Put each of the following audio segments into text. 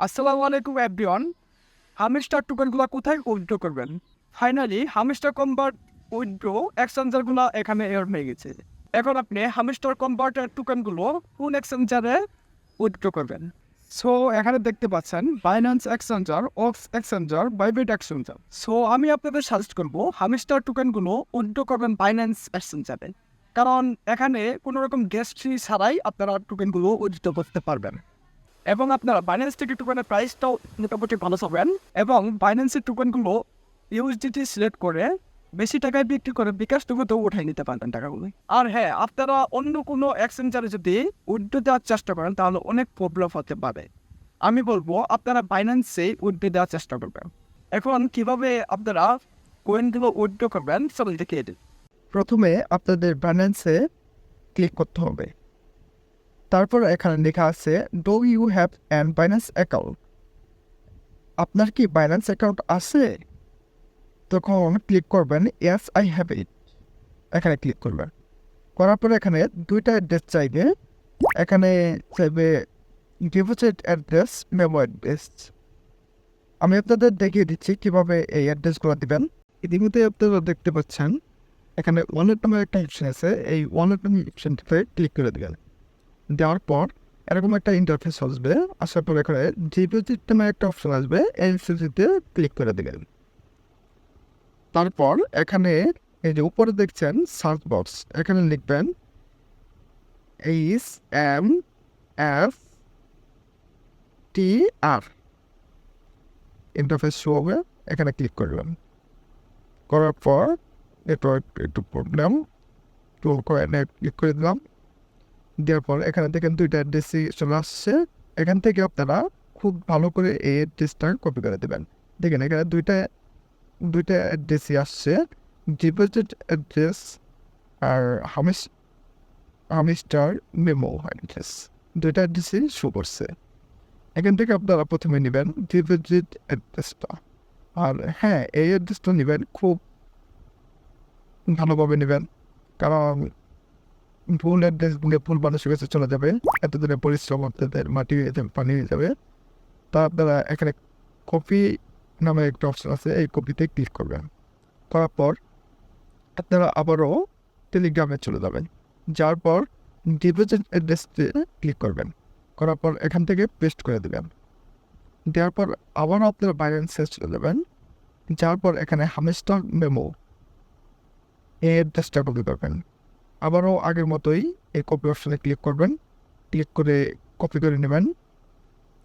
আসসালামু আলাইকুম everyone. Hamster টোকেনগুলো কোথায় উইথড্র করবেন? ফাইনালি হামস্টার কনভার্ট উইথড্র এক্সচেঞ্জারগুলো এখানে এড হয়ে গেছে। এখন আপনি হামস্টার কনভার্টের টোকেনগুলো কোন এক্সচেঞ্জারে উইথড্র করবেন? সো এখানে দেখতে পাচ্ছেন Binance exchanger, OKX exchanger, Bybit exchanger. So আমি আপনাদের সাজেস্ট করব হামস্টার টোকেনগুলো উইথড্র করবেন বাইন্যান্স এক্সচেঞ্জারে, কারণ এখানে কোনো রকম গ্যাস ফি ছাড়াই আপনারা টোকেনগুলো উইথড্র করতে পারবেন। এবং আপনারা বাইন্যান্স থেকে টোকেনের প্রাইসটাও মোটামুটি ভালো পাবেন। এবং বাইন্যান্সের টোকেনগুলো ইউএসডিটি সিলেক্ট করে বেশি টাকায় বিক্রি করে বিকাশ টুকুতেও উঠাই নিতে পারবেন টাকাগুলো। আর হ্যাঁ, আপনারা অন্য কোনো এক্সচেঞ্জারে যদি উইথড্র দেওয়ার চেষ্টা করেন তাহলে অনেক প্রবলেম হতে পারে। আমি বলবো আপনারা বাইন্যান্সে উইথড্র দেওয়ার চেষ্টা করবেন। এখন কিভাবে আপনারা কয়েনগুলো উইথড্র করবেন সেটা দেখিয়ে দিন। প্রথমে আপনাদের বাইন্যান্সে ক্লিক করতে হবে। তারপর এখানে লেখা আছে do you have an Binance account. আপনার কি বাইন্যান্স অ্যাকাউন্ট আছে? তখন ক্লিক করবেন ইয়েস আই হ্যাভ ইট, এখানে ক্লিক করবেন। করার পরে এখানে দুইটা অ্যাড্রেস চাইবে। এখানে চাইবে ডিপোজিট অ্যাড্রেস, মেমো অ্যাড্রেস। আমি আপনাদের দেখিয়ে দিচ্ছি কীভাবে এই অ্যাড্রেসগুলো দেবেন। ইতিমধ্যে আপনারা দেখতে পাচ্ছেন এখানে ওয়ালেট নামের একটা অপশন আছে, এই ওয়ালেট নামের অপশনটিতে ক্লিক করে দেবেন। দেওয়ার পর এরকম একটা ইন্টারফেস আসবে। আসার পর এখানে ডিপোজিট নামে একটা অপশন আসবে, এই অপশনটিতে ক্লিক করে দেবেন। তারপর এখানে এই যে উপরে দেখছেন সার্চ বক্স, এখানে লিখবেন HMFTR, ইন্টারফেস শো হবে, এখানে ক্লিক করবেন। করার পর নেটওয়ার্ক একটু প্রবলেম, তো ক্লিক করে দিলাম। দেওয়ার পর এখানে দেখেন দুইটা অ্যাড্রেসই চলে আসছে। এখান থেকে আপনারা খুব ভালো করে এই অ্যাড্রেসটা কপি করে দেবেন। দেখেন এখানে দুইটা অ্যাড্রেসই আসছে, ডিপোজিট অ্যাড্রেস আর হামিস্টার মেমো অ্যাড্রেস, দুইটা অ্যাড্রেসই শো করছে। এখান থেকে আপনারা প্রথমে নেবেন ডিপোজিট অ্যাড্রেসটা। আর হ্যাঁ, এই অ্যাড্রেসটা নেবেন, খুব ভালোভাবে নেবেন, কারণ ভুল অ্যাড্রেস দিলে ভুল মানুষের কাছে চলে যাবে, এতদিনে পরিশ্রম আপনাদের মাটি হয়ে যাবে, পানি হয়ে যাবে। তা আপনারা এখানে কপি নামে একটা অপশন আছে, এই কপিতে ক্লিক করবেন। করার পর আপনারা আবারও টেলিগ্রামে চলে যাবেন। যাওয়ার পর ডিপোজিট অ্যাড্রেসতে ক্লিক করবেন। করার পর এখান থেকে পেস্ট করে দেবেন। দেওয়ার পর আবারও আপনারা বাইন্যান্সে চলে যাবেন। যাওয়ার পর এখানে হামস্টার মেমো, এই অ্যাড্রেসটা কপি করবেন। আবারও আগের মতোই এই কপি অপশনে ক্লিক করবেন। ক্লিক করে কপি করে নেবেন।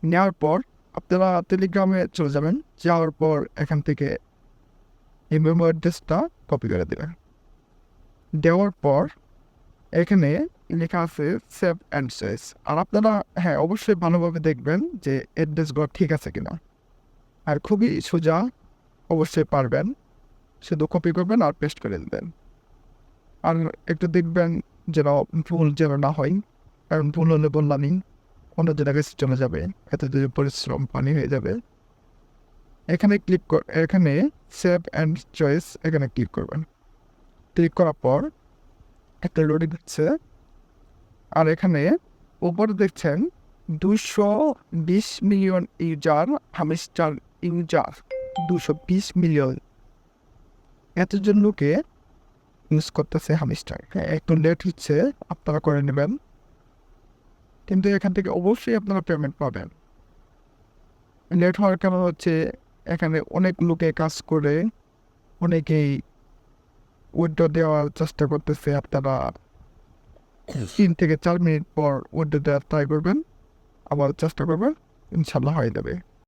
নেওয়ার পর আপনারা টেলিগ্রামে চলে যাবেন। যাওয়ার পর এখান থেকে এই মেমো অ্যাড্রেসটা কপি করে দেবেন। দেওয়ার পর এখানে লেখা আছে সেভ অ্যান্ড চয়েস। আর আপনারা হ্যাঁ অবশ্যই ভালোভাবে দেখবেন যে অ্যাড্রেসগুলো ঠিক আছে কিনা। আর খুবই সোজা, অবশ্যই পারবেন। শুধু কপি করবেন আর পেস্ট করে দেবেন। আর একটু দেখবেন যেন ভুল যেন না হয়, কারণ ভুল হলে বললামই অন্য জায়গায় চলে যাবে, এতে যদি পরিশ্রম পানি হয়ে যাবে। এখানে এখানে সেভ অ্যান্ড চয়েস, এখানে ক্লিক করবেন। ক্লিক করার পর একটা লোডিং হচ্ছে। আর এখানে উপরে দেখছেন 220 million user, hamster user 220 million, এতজন লোকে ইউজ করতেছে হামস্টার। একটু লেট হচ্ছে, আপনারা করে নেবেন, কিন্তু এখান থেকে অবশ্যই আপনারা পেমেন্ট পাবেন। লেট হওয়ার কারণ হচ্ছে এখানে অনেক লোকে কাজ করে, অনেকেই উইথড্র দেওয়ার চেষ্টা করতেছে। আপনারা 3 থেকে 4 মিনিট পর উইথড্র দেওয়ার ট্রাই করবেন, আবার চেষ্টা করবেন, ইনশাল্লাহ হয়ে যাবে।